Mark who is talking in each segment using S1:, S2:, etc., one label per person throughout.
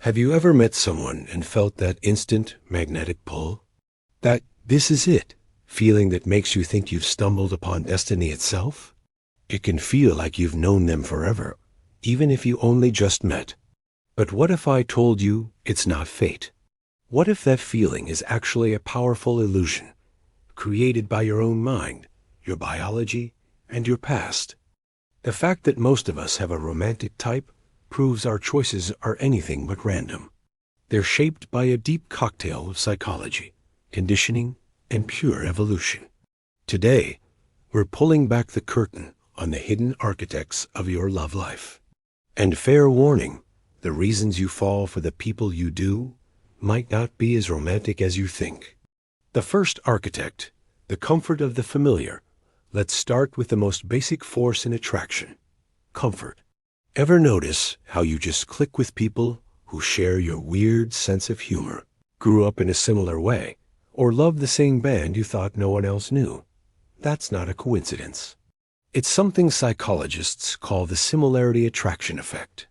S1: Have you ever met someone and felt that instant magnetic pull? That this is it, feeling that makes you think you've stumbled upon destiny itself? It can feel like you've known them forever, even if you only just met. But what if I told you it's not fate? What if that feeling is actually a powerful illusion, created by your own mind, your biology, and your past? The fact that most of us have a romantic type proves our choices are anything but random. They're shaped by a deep cocktail of psychology, conditioning, and pure evolution. Today, we're pulling back the curtain on the hidden architects of your love life. And fair warning, the reasons you fall for the people you do might not be as romantic as you think. The first architect, the comfort of the familiar. Let's start with the most basic force in attraction, comfort. Ever notice how you just click with people who share your weird sense of humor, grew up in a similar way, or love the same band you thought no one else knew? That's not a coincidence. It's something psychologists call the similarity attraction effect.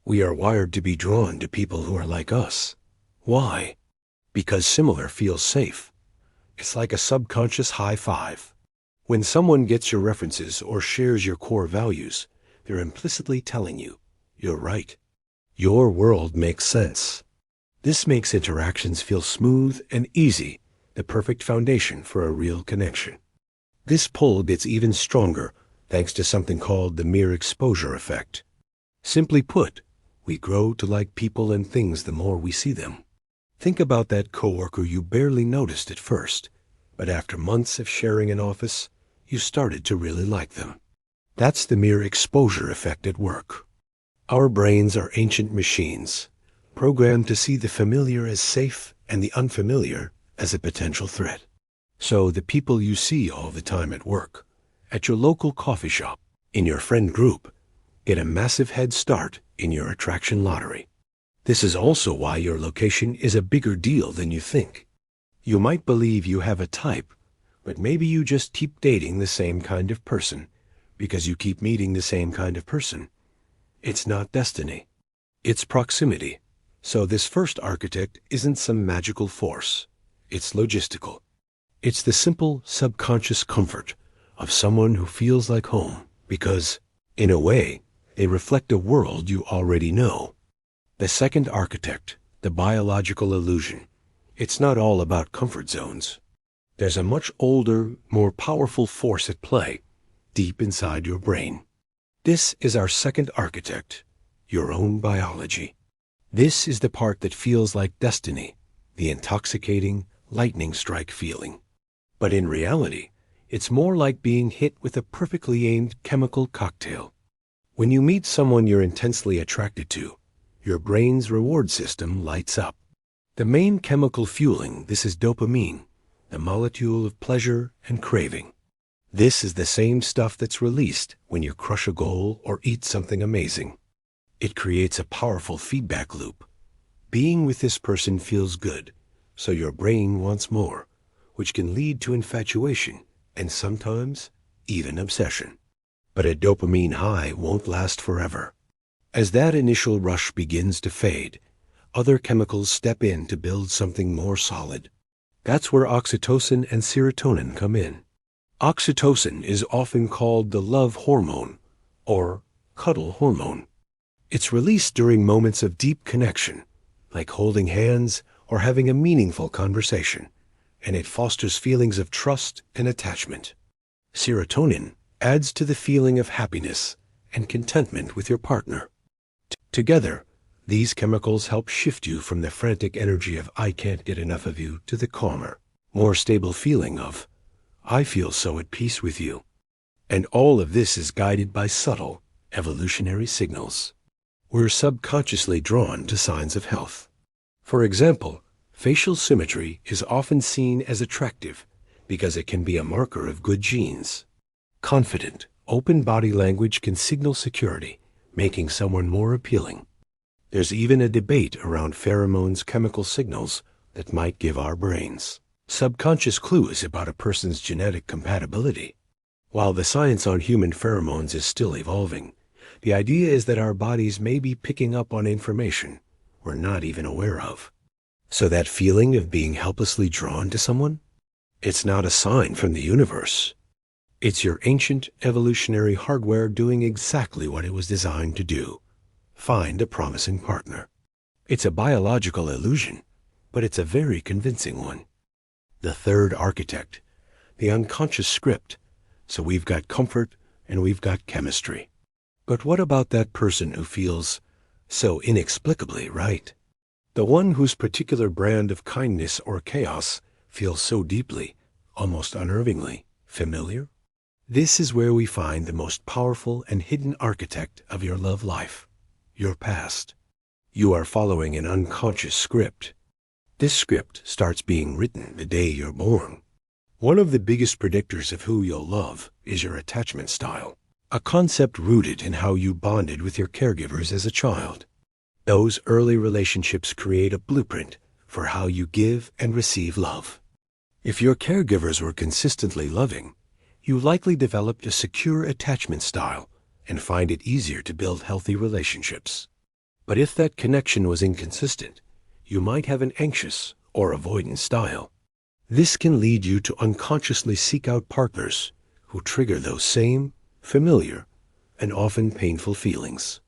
S1: We are wired to be drawn to people who are like us. Why? Because similar feels safe. It's like a subconscious high five. When someone gets your references or shares your core values, they're implicitly telling you, you're right. Your world makes sense. This makes interactions feel smooth and easy, the perfect foundation for a real connection. This pull gets even stronger thanks to something called the mere exposure effect. Simply put, we grow to like people and things the more we see them. Think about that coworker you barely noticed at first, but after months of sharing an office, you started to really like them. That's the mere exposure effect at work. Our brains are ancient machines, programmed to see the familiar as safe and the unfamiliar as a potential threat. So the people you see all the time at work, at your local coffee shop, in your friend group, get a massive head start in your attraction lottery. This is also why your location is a bigger deal than you think. You might believe you have a type, but maybe you just keep dating the same kind of person because you keep meeting the same kind of person. It's not destiny. It's proximity. So this first architect isn't some magical force. It's logistical. It's the simple subconscious comfort of someone who feels like home because, in a way, they reflect a world you already know. The second architect, the biological illusion. It's not all about comfort zones. There's a much older, more powerful force at play, deep inside your brain. This is our second architect, your own biology. This is the part that feels like destiny, the intoxicating, lightning strike feeling. But in reality, it's more like being hit with a perfectly aimed chemical cocktail. When you meet someone you're intensely attracted to, your brain's reward system lights up. The main chemical fueling this is dopamine, the molecule of pleasure and craving. This is the same stuff that's released when you crush a goal or eat something amazing. It creates a powerful feedback loop. Being with this person feels good, so your brain wants more, which can lead to infatuation and sometimes even obsession. But a dopamine high won't last forever. As that initial rush begins to fade, other chemicals step in to build something more solid. That's where oxytocin and serotonin come in. Oxytocin is often called the love hormone or cuddle hormone. It's released during moments of deep connection, like holding hands or having a meaningful conversation, and it fosters feelings of trust and attachment. Serotonin adds to the feeling of happiness and contentment with your partner. Together, these chemicals help shift you from the frantic energy of "I can't get enough of you" to the calmer, more stable feeling of "I feel so at peace with you." And all of this is guided by subtle, evolutionary signals. We're subconsciously drawn to signs of health. For example, facial symmetry is often seen as attractive because it can be a marker of good genes. Confident, open body language can signal security, making someone more appealing. There's even a debate around pheromones' chemical signals that might give our brains subconscious clues about a person's genetic compatibility. While the science on human pheromones is still evolving, the idea is that our bodies may be picking up on information, we're not even aware of. So that feeling of being helplessly drawn to someone, it's not a sign from the universe. It's your ancient evolutionary hardware doing exactly what it was designed to do: find a promising partner. It's a biological illusion, but it's a very convincing one. The third architect, the unconscious script. So we've got comfort and we've got chemistry. But what about that person who feels so inexplicably right? The one whose particular brand of kindness or chaos feels so deeply, almost unnervingly, familiar? This is where we find the most powerful and hidden architect of your love life, your past. You are following an unconscious script. This script starts being written the day you're born. One of the biggest predictors of who you'll love is your attachment style, a concept rooted in how you bonded with your caregivers as a child. Those early relationships create a blueprint for how you give and receive love. If your caregivers were consistently loving, you likely developed a secure attachment style and find it easier to build healthy relationships. But if that connection was inconsistent, you might have an anxious or avoidant style. This can lead you to unconsciously seek out partners who trigger those same, familiar, and often painful feelings.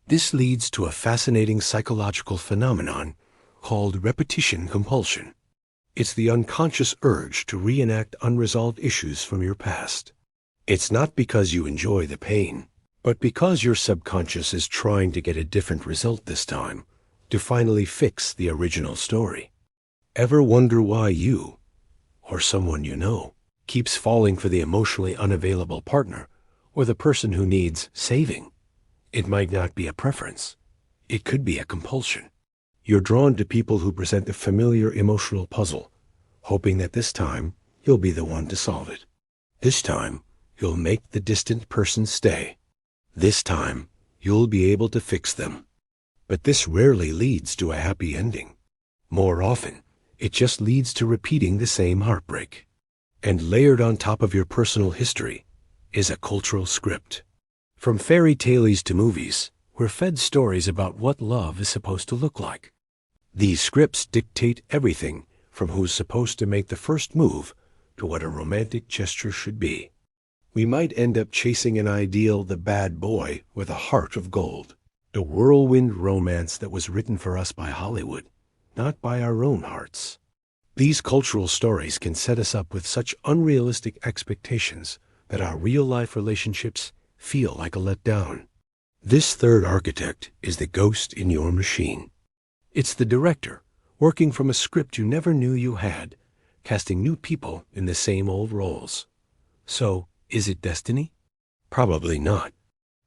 S1: This leads to a fascinating psychological phenomenon called repetition compulsion. It's the unconscious urge to reenact unresolved issues from your past. It's not because you enjoy the pain, but because your subconscious is trying to get a different result this time, to finally fix the original story. Ever wonder why you, or someone you know, keeps falling for the emotionally unavailable partner or the person who needs saving? It might not be a preference. It could be a compulsion. You're drawn to people who present a familiar emotional puzzle, hoping that this time you'll be the one to solve it. This time, you'll make the distant person stay. This time, you'll be able to fix them. But this rarely leads to a happy ending. More often, it just leads to repeating the same heartbreak. And layered on top of your personal history is a cultural script. From fairy tales to movies, we're fed stories about what love is supposed to look like. These scripts dictate everything from who's supposed to make the first move to what a romantic gesture should be. We might end up chasing an ideal, the bad boy with a heart of gold, the whirlwind romance that was written for us by Hollywood, not by our own hearts. These cultural stories can set us up with such unrealistic expectations that our real-life relationships feel like a letdown. This third architect is the ghost in your machine. It's the director, working from a script you never knew you had, casting new people in the same old roles. So, is it destiny? Probably not.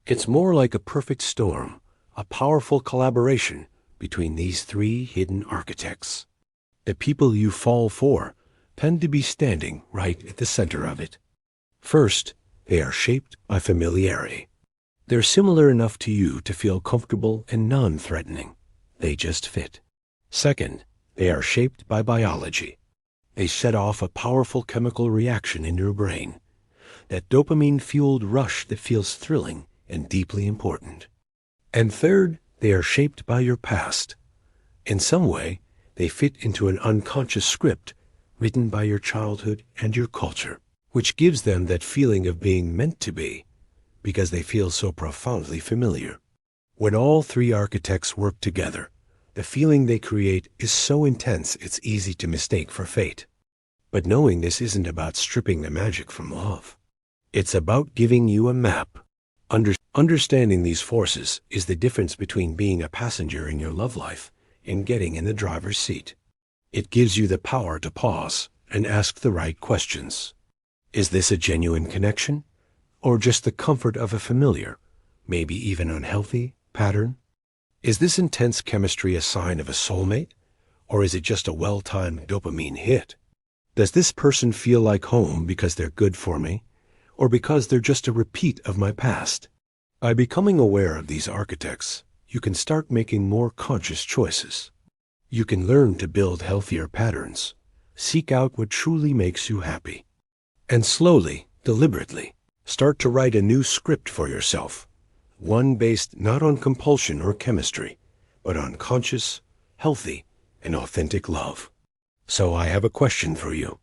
S1: It's more like a perfect storm, a powerful collaboration between these three hidden architects. The people you fall for tend to be standing right at the center of it. First, they are shaped by familiarity. They're similar enough to you to feel comfortable and non-threatening. They just fit. Second, they are shaped by biology. They set off a powerful chemical reaction in your brain, that dopamine-fueled rush that feels thrilling and deeply important. And third, they are shaped by your past. In some way, they fit into an unconscious script written by your childhood and your culture, which gives them that feeling of being meant to be, because they feel so profoundly familiar. When all three architects work together, the feeling they create is so intense it's easy to mistake for fate. But knowing this isn't about stripping the magic from love. It's about giving you a map. Understanding these forces is the difference between being a passenger in your love life and getting in the driver's seat. It gives you the power to pause and ask the right questions. Is this a genuine connection, or just the comfort of a familiar, maybe even unhealthy, pattern? Is this intense chemistry a sign of a soulmate, or is it just a well-timed dopamine hit? Does this person feel like home because they're good for me, or because they're just a repeat of my past? By becoming aware of these architects, you can start making more conscious choices. You can learn to build healthier patterns, seek out what truly makes you happy, and slowly, deliberately, start to write a new script for yourself, one based not on compulsion or chemistry, but on conscious, healthy, and authentic love. So I have a question for you.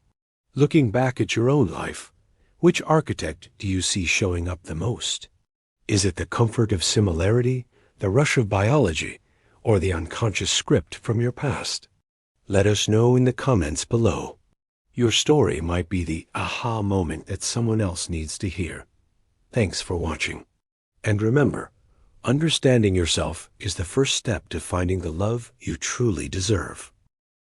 S1: Looking back at your own life, which architect do you see showing up the most? Is it the comfort of similarity, the rush of biology, or the unconscious script from your past? Let us know in the comments below. Your story might be the aha moment that someone else needs to hear. Thanks for watching. And remember, understanding yourself is the first step to finding the love you truly deserve.